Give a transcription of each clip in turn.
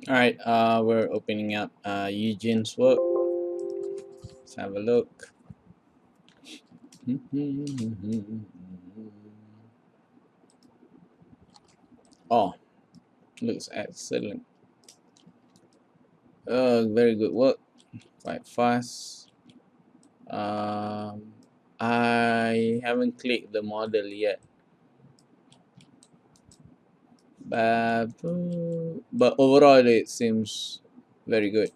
Alright, we're opening up Yigene's work. Let's have a look. Oh, looks excellent. Very good work. Quite fast. I haven't clicked the model yet. But overall it seems very good.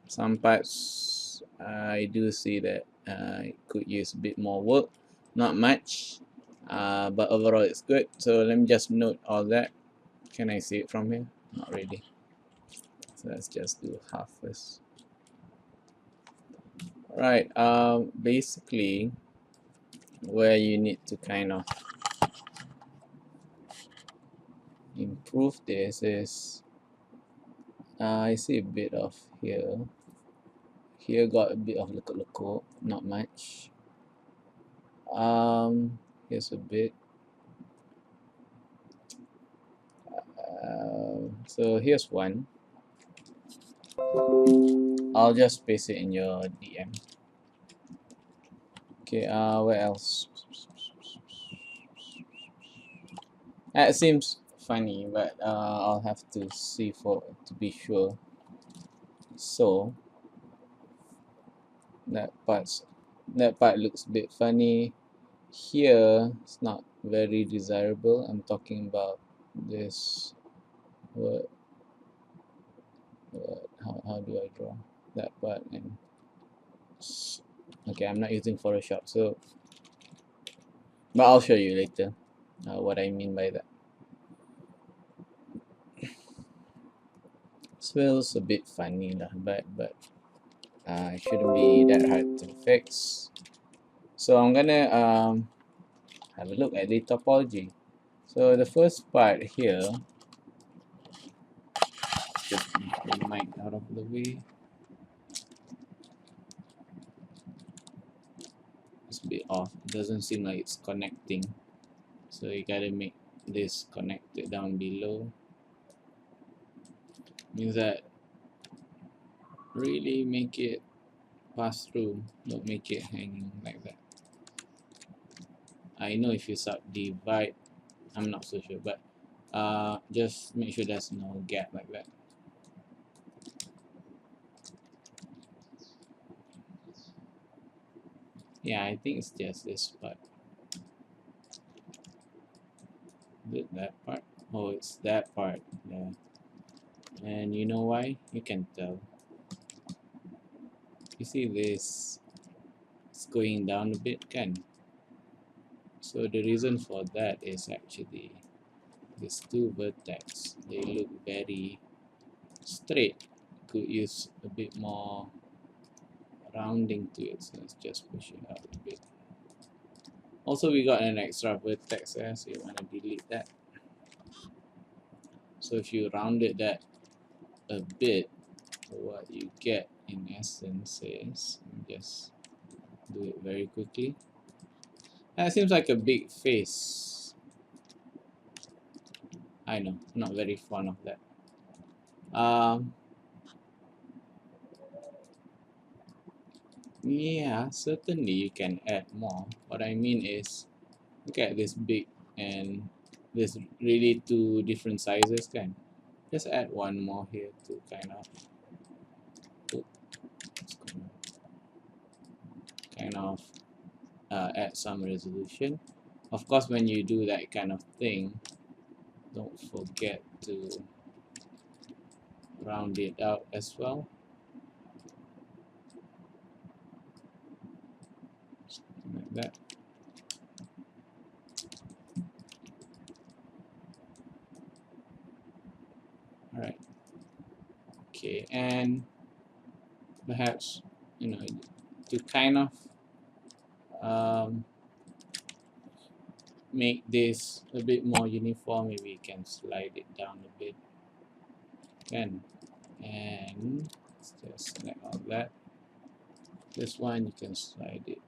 Some parts I do see that it could use a bit more work. Not much, but overall it's good. So let me just note all that. Can I see it from here? Not really. So let's just do half first. Right, basically where you need to kind of improve this is I see a bit of here. Here got a bit of lekuk-lekuk, not much. Here's a bit. So here's one. I'll just paste it in your DM. Okay, where else? That seems funny, but I'll have to see to be sure. So that part looks a bit funny. Here it's not very desirable. I'm talking about this. How do I draw that part? And okay, I'm not using Photoshop, so but I'll show you later what I mean by that. Smells a bit funny lah, but it shouldn't be that hard to fix. So I'm gonna have a look at the topology. So the first part here, just move the mic out of the way. It's a bit off. It doesn't seem like it's connecting. So you gotta make this connected down below. Means that really make it pass through, don't make it hanging like that. I know if you subdivide, I'm not so sure, but just make sure there's no gap like that. Yeah, I think it's just this part. Is it that part? Oh, it's that part. Yeah. And you know why? You can tell. You see this? It's going down a bit, can? So the reason for that is actually these two vertex. They look very straight. Could use a bit more rounding to it, so let's just push it out a bit. Also, we got an extra vertex there, so you want to delete that. So if you rounded that a bit, what you get in essence is, just do it very quickly. That seems like a big face. I know, not very fond of that. Yeah, certainly you can add more. What I mean is, look at this big and this really two different sizes, can just add one more here to kind of add some resolution. Of course, when you do that kind of thing, don't forget to round it out as well. Something like that. Alright. Okay, and perhaps, you know, to kind of make this a bit more uniform, maybe you can slide it down a bit. And let's just select all that. This one you can slide it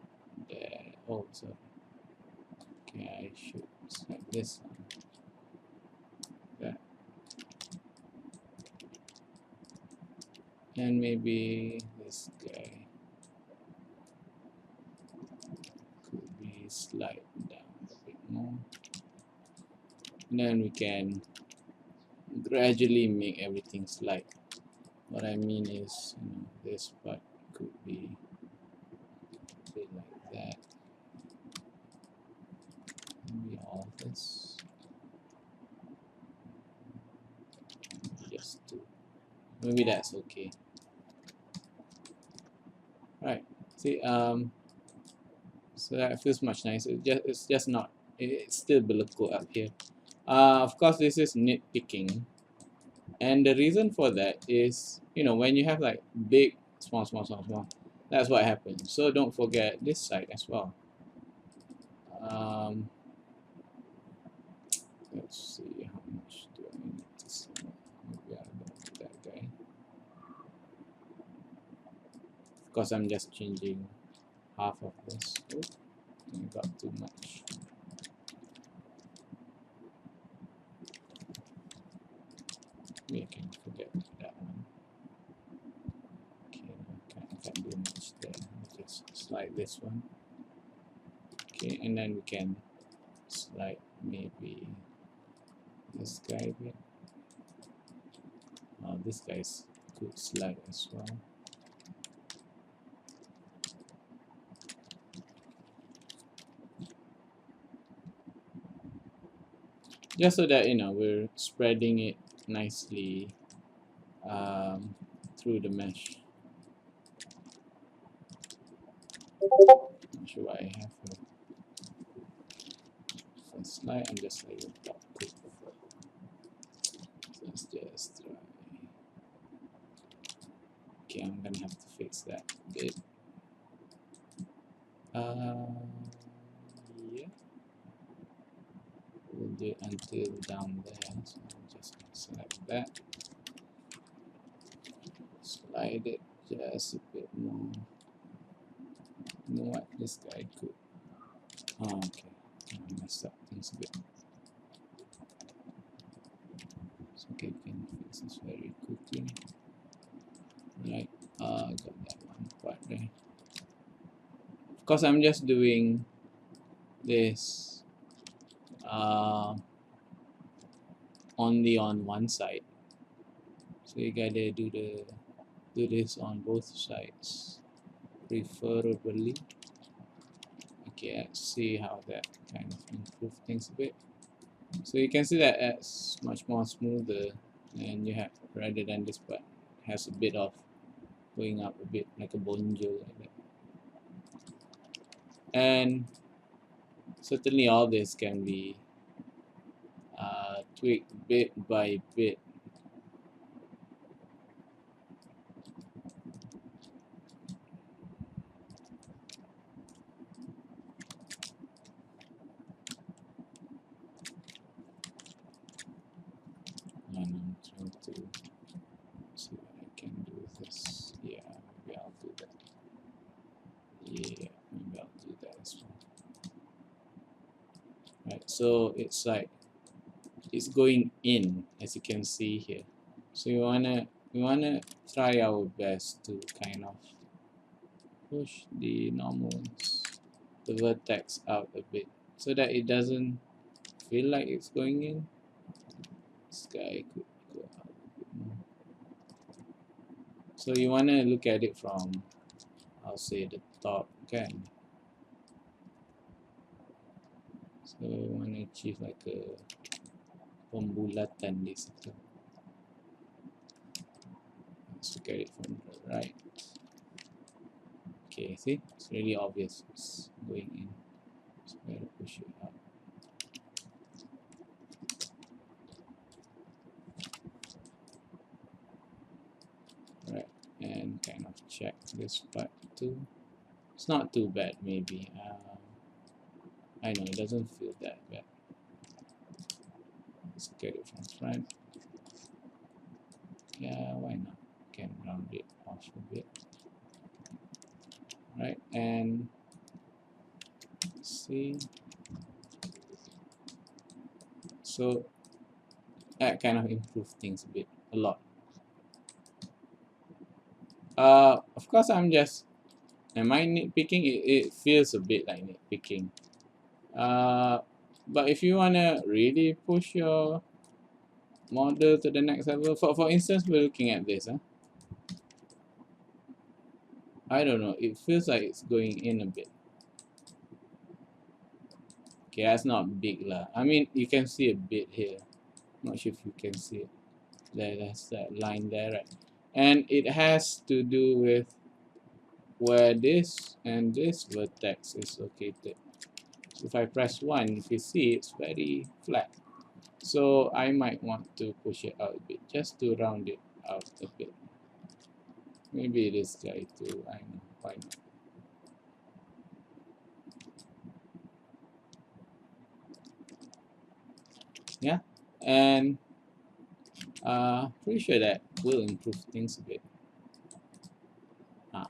there also. Okay, I should select this one. That. and maybe this guy could be slide down a bit more. And then we can gradually make everything slide. What I mean is, this part could be a bit like that. Maybe all this. Just two. Maybe that's okay. Right. See, so that feels much nicer. It's just not. It's still beleko up here. Of course, this is nitpicking, and the reason for that is, when you have like big, small, small, small, small, that's what happens. So don't forget this side as well. Let's see how much do I need to select. Maybe I'll go to that guy. Of course, I'm just changing half of this. Oh, I got too much. Maybe I can forget that one. Okay, I can't do much there. Just slide this one. Okay, and then we can slide maybe this guy a bit. This guy's good slide as well. Just so that we're spreading it nicely through the mesh. Not sure why I have a first slide. I'm just like a top quick. So let's just try. Okay, I'm gonna have to fix that a bit. Yeah. We'll do it until down there. So I'm just gonna select that. Slide it just a bit more. You know what? This guy could. Oh, okay. I messed up things a bit. It's okay, we can fix this very quickly. Right. Got that one part there. Of course, I'm just doing this only on one side. So you gotta do this on both sides, preferably. Okay, let's see how that kind of improves things a bit. So you can see that it's much more smoother, and you have, rather than this part has a bit of going up a bit like a bonjour like that. And certainly all this can be tweaked bit by bit. And I'm trying to see what I can do with this. Yeah, maybe I'll do that. Yeah, maybe I'll do that as well. Right, so it's like it's going in, as you can see here. So we wanna try our best to kind of push the normals, the vertex out a bit, so that it doesn't feel like it's going in. This guy could go out a bit more. So you wanna look at it from, I'll say, the top, okay? So you wanna achieve like a pembulatan di situ. Let's look at it from the right. Okay, see, it's really obvious it's going in. So we gotta push it up. Right, and kind of check this part too. It's not too bad, maybe. I know it doesn't feel that bad. Let's get it from front. Yeah, why not? Can round it off a bit. Right, and see. So that kind of improved things a bit, a lot. Of course, am I nitpicking? It feels a bit like nitpicking. But if you wanna really push your model to the next level, for instance, we're looking at this. I don't know. It feels like it's going in a bit. Okay, that's not big lah. I mean, you can see a bit here. Not sure if you can see it. That's that line there, right? And it has to do with where this and this vertex is located. So if I press 1, if you see, it's very flat. So I might want to push it out a bit, just to round it out a bit. Maybe this guy too, I know, why not? Yeah, and pretty sure that will improve things a bit.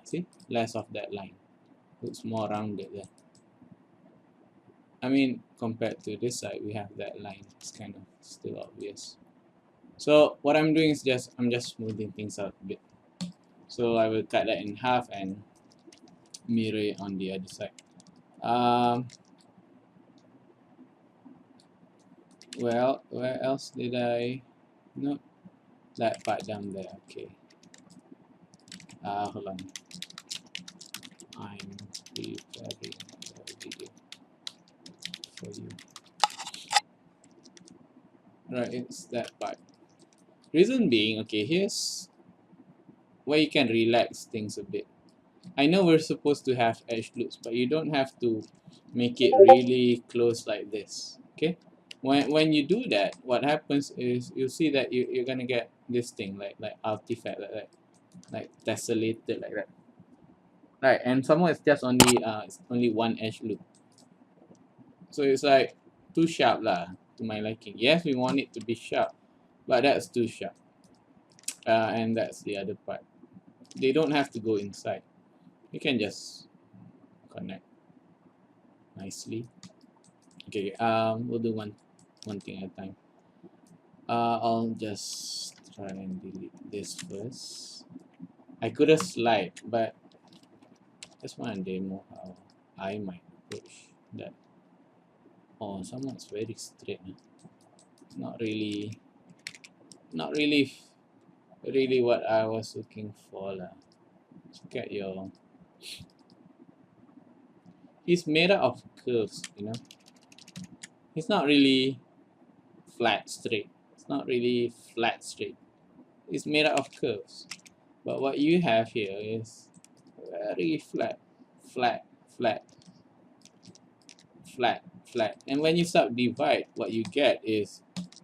See, less of that line, looks more rounded there. I mean, compared to this side, we have that line. It's kind of still obvious. So what I'm doing is I'm just smoothing things out a bit. So I will cut that in half and mirror it on the other side. Well, where else did I? No, that part down there. Okay. Hold on. I'm preparing the video for you. Right, it's that part. Reason being, okay, here's where you can relax things a bit. I know we're supposed to have edge loops, but you don't have to make it really close like this. Okay, when you do that, what happens is you'll see that you're gonna get this thing like artifact like tessellated like that. Right, and somehow it's only one edge loop. So it's like too sharp lah to my liking. Yes, we want it to be sharp, but that's too sharp. And that's the other part. They don't have to go inside. You can just connect nicely. Okay, we'll do one thing at a time. I'll just try and delete this first. I could have slide, but just want to demo how I might approach that. Oh, someone's very straight. Not really really what I was looking for lah. Look at your. He's made up of curves, you know. He's not really flat straight. It's not really flat straight. It's made up of curves. But what you have here is very flat, flat, flat, flat, flat. And when you subdivide, what you get is,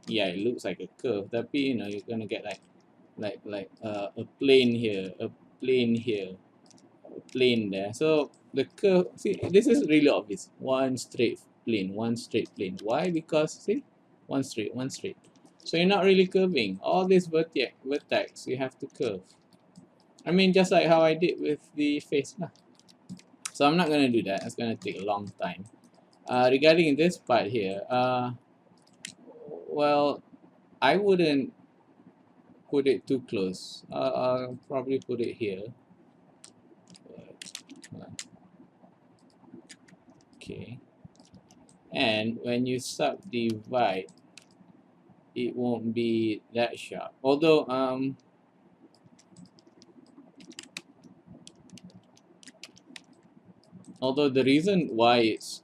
yeah, it looks like a curve. Tapi, you know, you're gonna get like a plane here, a plane here, a plane there. So the curve, see, this is really obvious. One straight plane, one straight plane. Why? Because see, one straight, one straight. So you're not really curving. All this vertex, you have to curve. I mean, just like how I did with the face lah. So I'm not gonna do that. It's gonna take a long time. Regarding this part here, well, I wouldn't put it too close. I'll probably put it here. Okay. And when you subdivide, it won't be that sharp. Although the reason why it's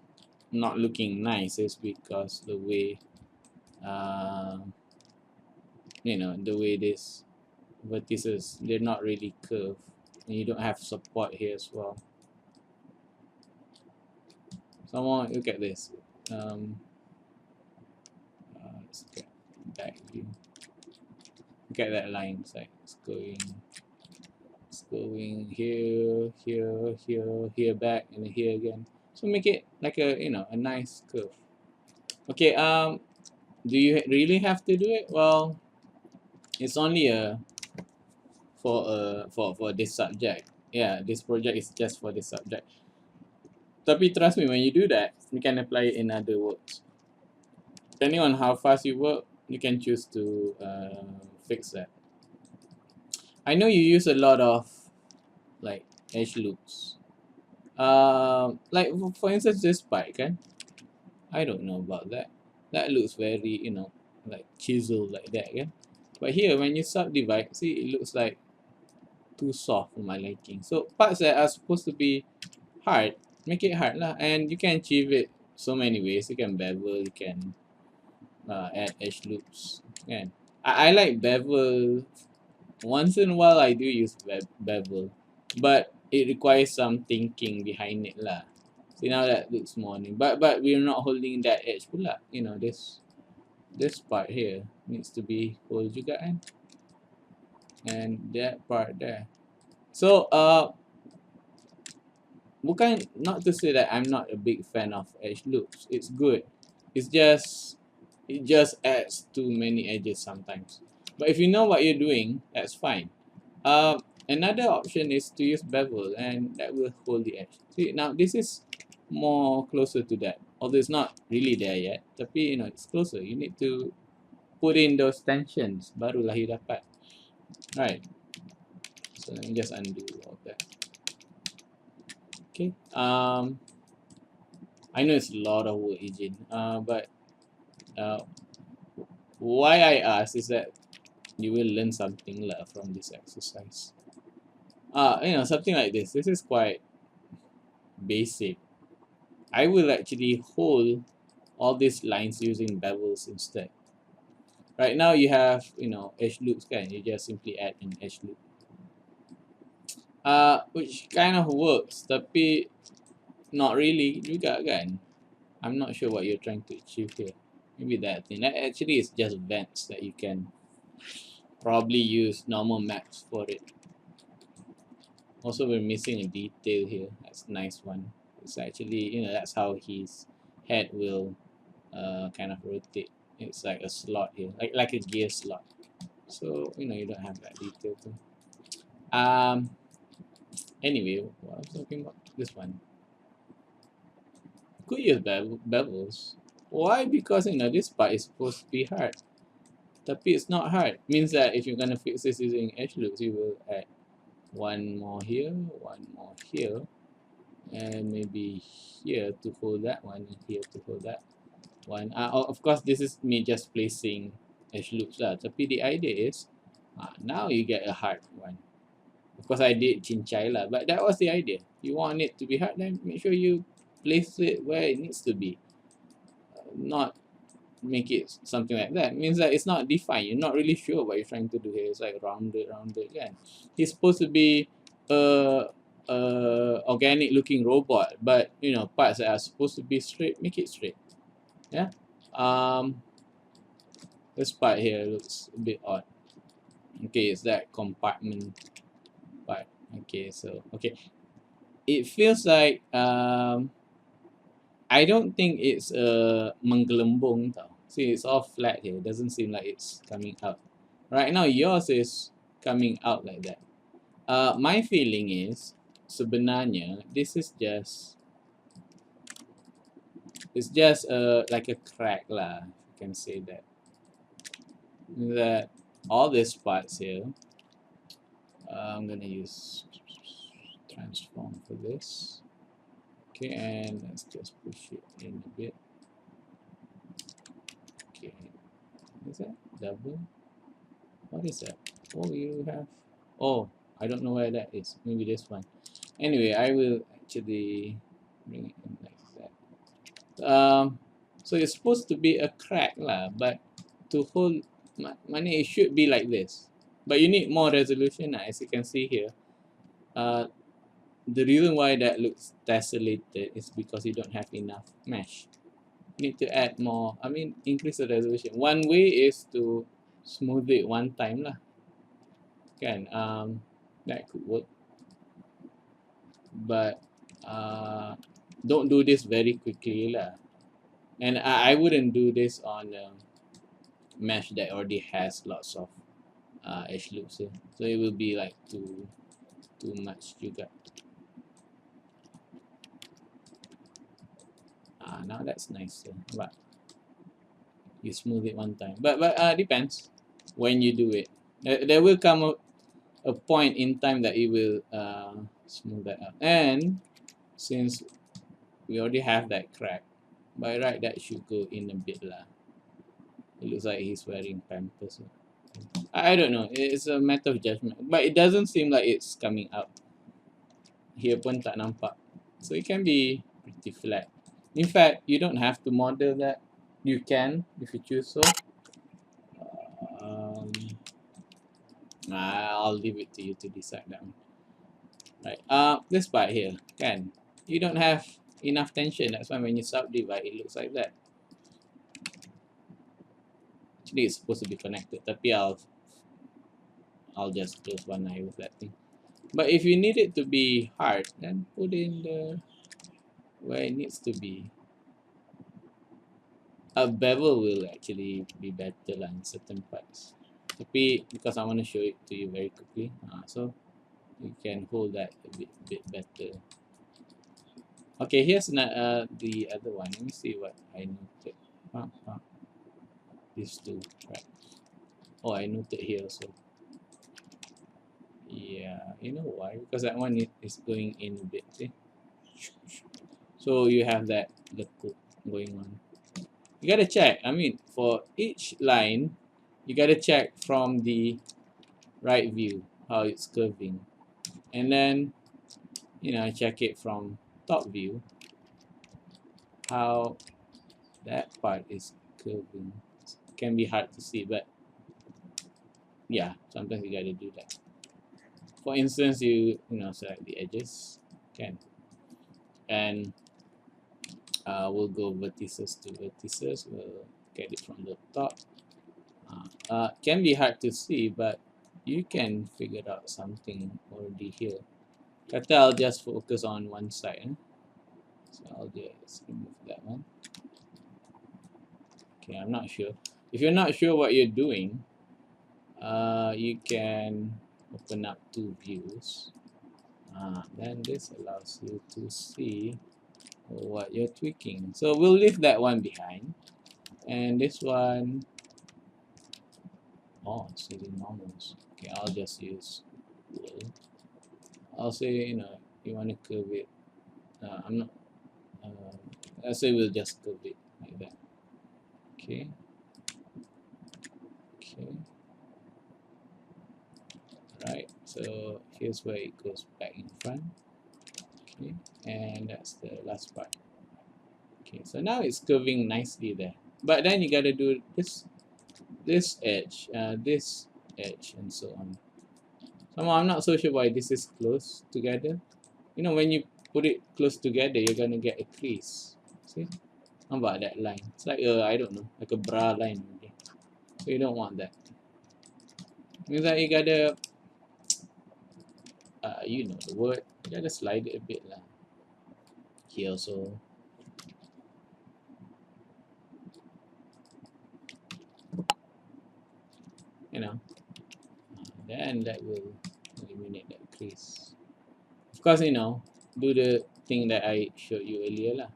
not looking nice is because the way you know, the way this vertices, they're not really curved, and you don't have support here as well. Someone look at this. Let's get back view. Look at that line. It's like it's going here, here, here, here, back, and here again. So make it like a, you know, a nice curve. Okay. Do you really have to do it? Well, it's only for this subject. Yeah, this project is just for this subject. Tapi trust me, when you do that, you can apply it in other works. Depending on how fast you work, you can choose to fix that. I know you use a lot of like edge loops. Like for instance, this part, kan? I don't know about that. That looks very, like chiseled like that, kan? But here, when you subdivide, see, it looks like too soft for my liking. So parts that are supposed to be hard, make it hard lah. And you can achieve it so many ways. You can bevel, you can add edge loops, kan? I like bevel. Once in a while, I do use bevel, but it requires some thinking behind it lah. See, now that looks more new, but we're not holding that edge pula. This part here needs to be hold juga kan, and that part there. So bukan, not to say that I'm not a big fan of edge loops. It's good. It's just it just adds too many edges sometimes. But if you know what you're doing, that's fine. Another option is to use bevel, and that will hold the edge. See, now this is more closer to that. Although it's not really there yet, tapi it's closer. You need to put in those tensions, barulah you dapat. Right. So let me just undo all that. Okay. I know it's a lot of work, Yigene. But why I ask is that you will learn something from this exercise. Something like this. This is quite basic. I will actually hold all these lines using bevels instead. Right now you have, edge loops, kan? You just simply add an edge loop. Which kind of works, tapi not really juga, kan? I'm not sure what you're trying to achieve here. Maybe that thing. That actually is just vents that you can probably use normal maps for it. Also, we're missing a detail here. That's a nice one. It's actually, that's how his head will kind of rotate. It's like a slot here, like a gear slot. So, you don't have that detail too. Anyway, what I was talking about, this one. Could use bevels. Why? Because, this part is supposed to be hard. Tapi it's not hard. Means that if you're gonna fix this using edge loops, you will add one more here, one more here, and maybe here to hold that one, and here to hold that one. Of course, this is me just placing edge loops lah. Tapi the idea is, now you get a hard one. Of course, I did cincai lah, but that was the idea. You want it to be hard, then make sure you place it where it needs to be. Not make it something like that. It means that it's not defined. You're not really sure what you're trying to do here. It's like rounded, kan? He's supposed to be organic looking robot, but parts that are supposed to be straight, make it straight. Yeah. This part here looks a bit odd. Okay, it's that compartment part. Okay, so it feels like I don't think it's menggelembung tau. See, it's all flat here. It doesn't seem like it's coming out. Right now, yours is coming out like that. My feeling is, sebenarnya, this is just, it's just like a crack lah. You can say that. That all these parts here, I'm gonna use transform for this. Okay, and let's just push it in a bit. Okay, is that double? What is that? Oh, you have, oh, I don't know where that is. Maybe this one. Anyway, I will actually bring it in like that. So it's supposed to be a crack lah, but to hold, it should be like this. But you need more resolution, as you can see here. The reason why that looks tessellated is because you don't have enough mesh. You need to add more, increase the resolution. One way is to smooth it one time lah. Kan, that could work. But don't do this very quickly lah. And I wouldn't do this on a mesh that already has lots of edge loops here. So it will be like too much juga. Now that's nice, but you smooth it one time. But depends when you do it. There will come a point in time that it will smooth that out. And since we already have that crack, by right that should go in a bit lah. It looks like he's wearing pampers. I don't know. It's a matter of judgment. But it doesn't seem like it's coming out. Here pun tak nampak. So it can be pretty flat. In fact, you don't have to model that. You can if you choose so. I'll leave it to you to decide that one. Right. This part here, can. You don't have enough tension. That's why when you subdivide, it looks like that. Actually, it's supposed to be connected. Tapi I'll just close one eye with that thing. But if you need it to be hard, then put in the where it needs to be. A bevel will actually be better lah in certain parts. Tapi because I want to show it to you very quickly, so you can hold that a bit better. Okay, here's the other one. Let me see what I noted. These two, right? Oh, I noted here also. Yeah, you know why? Because that one is going in a bit. See? So you have that the cook going on. You gotta check. I mean, for each line, you gotta check from the right view how it's curving, and then check it from top view how that part is curving. It can be hard to see, but yeah, sometimes you gotta do that. For instance, you select the edges, and we'll go vertices to vertices. We'll get it from the top. Can be hard to see, but you can figure out something already here. Kata I'll just focus on one side. So I'll just remove that one. Okay, I'm not sure. If you're not sure what you're doing, you can open up two views. Then this allows you to see what you're tweaking. So we'll leave that one behind. And this one, it's using normals. Okay, I'll just use wool. I'll say, you want to curve it. I'm not, I'll say we'll just curve it like that. Okay. Right, so here's where it goes back in front. Okay, and that's the last part. Okay, so now it's curving nicely there. But then you gotta do this edge, this edge, and so on. Somehow I'm not so sure why this is close together. When you put it close together, you're gonna get a crease. See? How about that line? It's like I don't know, like a bra line. Okay? So you don't want that. Means that you gotta, you know the word. You gotta slide it a bit lah. Here also. Then that will eliminate that crease. Of course, do the thing that I showed you earlier lah.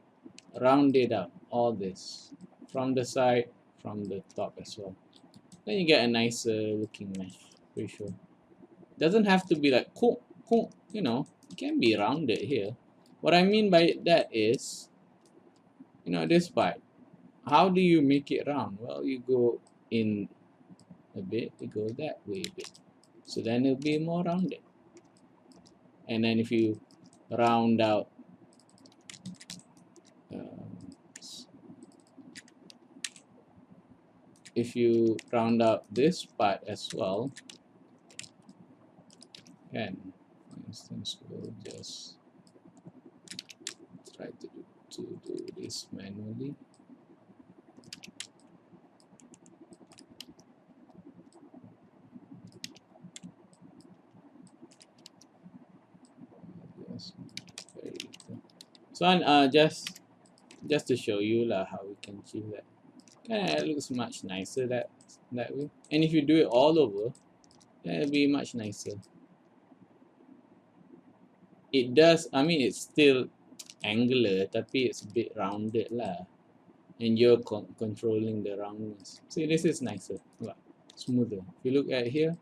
Round it out, all this. From the side, from the top as well. Then you get a nicer looking mesh, pretty sure. Doesn't have to be like, it can be rounded here. What I mean by that is, this part. How do you make it round? Well, you go in a bit, you go that way a bit. So then it'll be more rounded. And then if you round out this part as well, and for instance, we'll just try to do this manually. So just to show you how we can achieve that. It looks much nicer that way. And if you do it all over, then it'll be much nicer. It does, I mean, it's still angular, tapi it's a bit rounded lah. And you're controlling the roundness. See, this is nicer, smoother. If you look at here,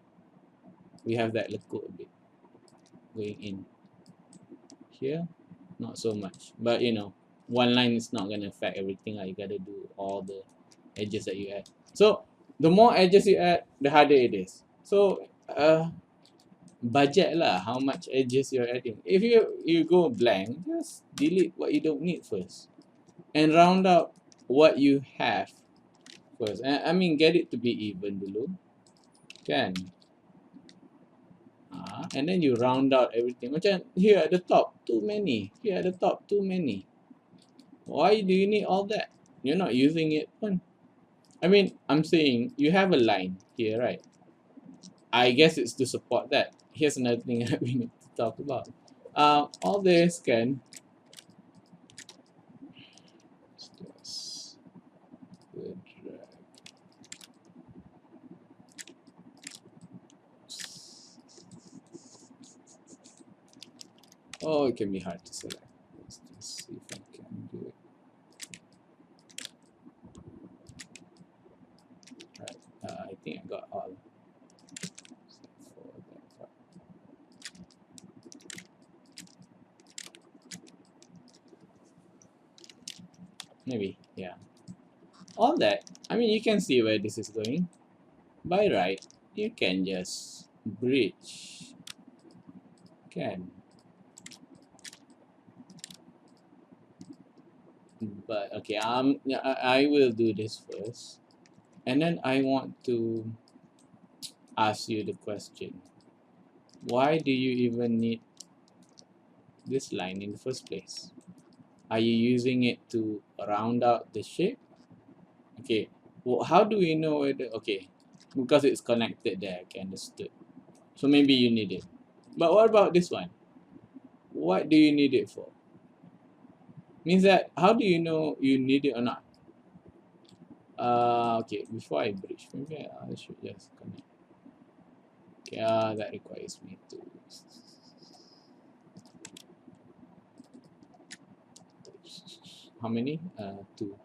we have that lekuk a bit going in. Here, not so much. But you know, one line is not gonna affect everything. You gotta do all the edges that you add. So the more edges you add, the harder it is. So budget lah, how much edges you're adding. If you go blank, just delete what you don't need first, and round out what you have first. I mean, get it to be even dulu, kan? And then you round out everything. Macam here at the top, too many. Here at the top, too many. Why do you need all that? You're not using it. I mean, I'm saying you have a line here, right? I guess it's to support that. Here's another thing that we need to talk about. All this can oh, it can be hard to select. Let's just see if I can do it. Right. I think I got all. Maybe, yeah. All that, I mean, you can see where this is going. By right, you can just bridge. Can. But okay, yeah, I will do this first. And then I want to ask you the question. Why do you even need this line in the first place? Are you using it to round out the shape? Okay, well, how do we know whether, okay, because it's connected there, okay, understood. So maybe you need it. But what about this one? What do you need it for? Means that, how do you know you need it or not? Okay, before I bridge, maybe I should just connect. Okay, that requires me to how many? Two.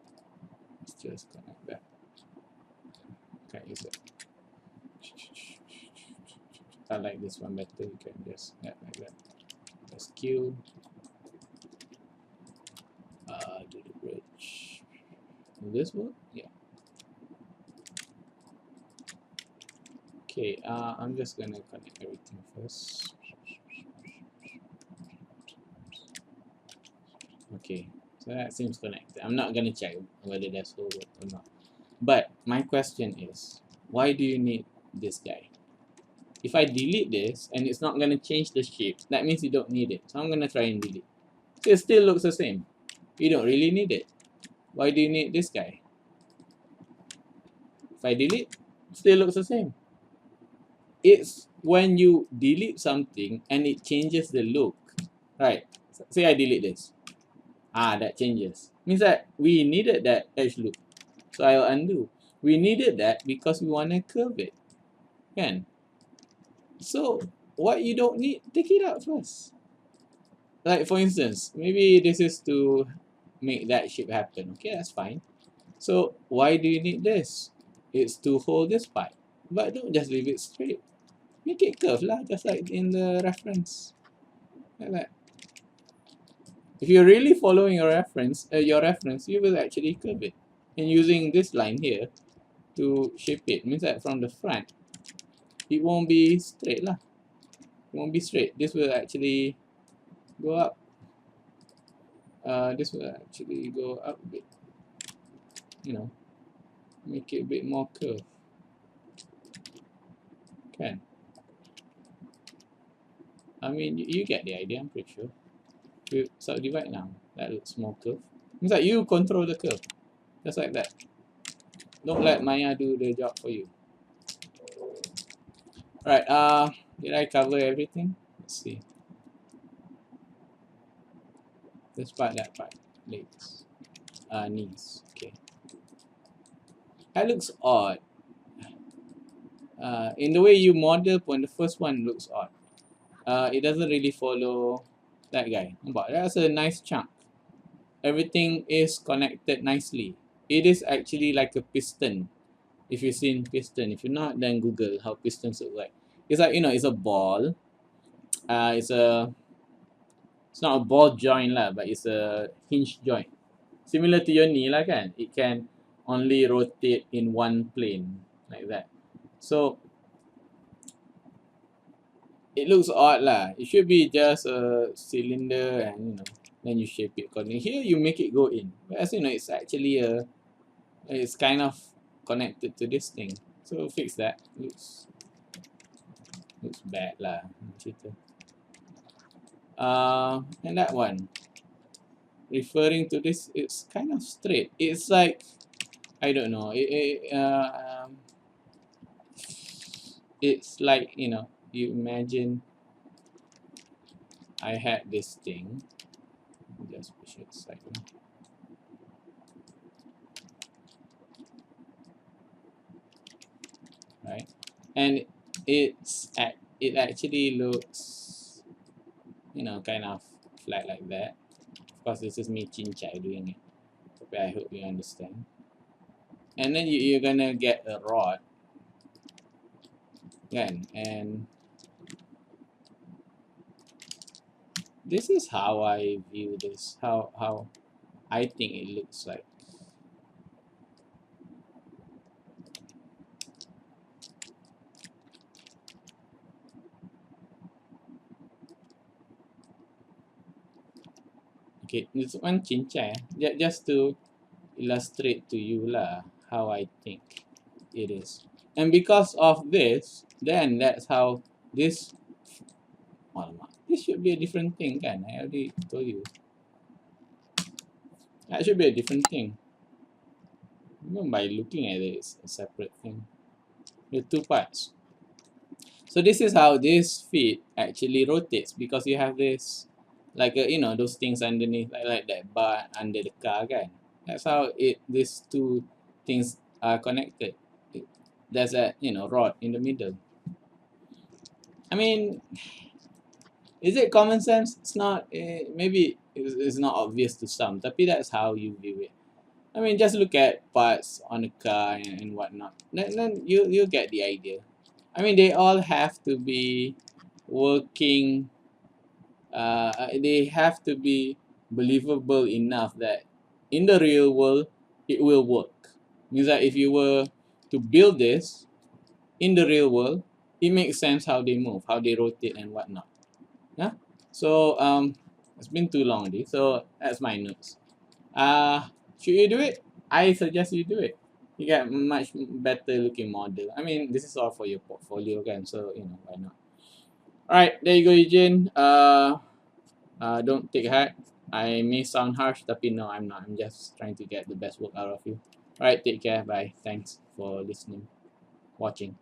Let's just connect that. Can't use it. I like this one better. You can just add like that. Press Q. Do the bridge. Will this work? Yeah. Okay. I'm just gonna connect everything first. Okay. So that seems connected. I'm not gonna check whether that's will work or not. But my question is, why do you need this guy? If I delete this and it's not gonna change the shape, that means you don't need it. So I'm gonna try and delete. So it still looks the same. You don't really need it. Why do you need this guy? If I delete, it still looks the same. It's when you delete something and it changes the look. Right. Say I delete this. That changes. Means that we needed that edge loop. So I'll undo. We needed that because we want to curve it. Can. So what you don't need, take it out first. Like for instance, maybe this is to make that shape happen. Okay, that's fine. So why do you need this? It's to hold this part. But don't just leave it straight. Make it curved lah, just like in the reference. Like that. If you're really following your reference, you will actually curve it. And using this line here to shape it means that from the front, it won't be straight lah. It won't be straight. This will actually go up. This will actually go up a bit. You know, make it a bit more curved. Can. I mean, you get the idea, I'm pretty sure. We subdivide now. That looks more curved. Means that you control the curve. Just like that. Don't let Maya do the job for you. Alright, did I cover everything? Let's see. This part, that part. Legs. Knees. Okay. That looks odd. In the way you model when the first one looks odd. It doesn't really follow that guy. But that's a nice chunk. Everything is connected nicely. It is actually like a piston. If you've seen piston, if you're not, then Google how pistons look like. It's like, it's a ball. It's not a ball joint lah, but it's a hinge joint. Similar to your knee lah kan. It can only rotate in one plane like that. So it looks odd lah. It should be just a cylinder and then you shape it accordingly. Here you make it go in. Whereas it's actually it's kind of connected to this thing. So fix that. Looks bad lah. And that one, referring to this, it's kind of straight. It's like, I don't know. It's like, you imagine I had this thing. Just push it aside. Right, and it actually looks, kind of flat like that. Of course, this is me cincai doing it, but I hope you understand. And then you're gonna get a rod, again, and this is how I view this. How I think it looks like. Okay, this one cincai, just to illustrate to you lah how I think it is. And because of this, then that's how this. This should be a different thing, kan? I already told you. That should be a different thing. Even by looking at it, it's a separate thing. The two parts. So this is how this feet actually rotates, because you have this, like those things underneath, like that bar under the car, kan? That's how these two things are connected. There's a rod in the middle. I mean, is it common sense? It's not. Maybe it's not obvious to some, tapi that's how you view it. I mean, just look at parts on the car and whatnot. Then you get the idea. I mean, they all have to be working. They have to be believable enough that in the real world it will work. Means that if you were to build this in the real world, it makes sense how they move, how they rotate and whatnot. Yeah. So it's been too long, already. So that's my notes. Should you do it? I suggest you do it. You get much better looking model. I mean, this is all for your portfolio, kan? So why not? All right, there you go, Yigene. Don't take heart. I may sound harsh, tapi no, I'm not. I'm just trying to get the best work out of you. All right, take care. Bye. Thanks for listening, watching.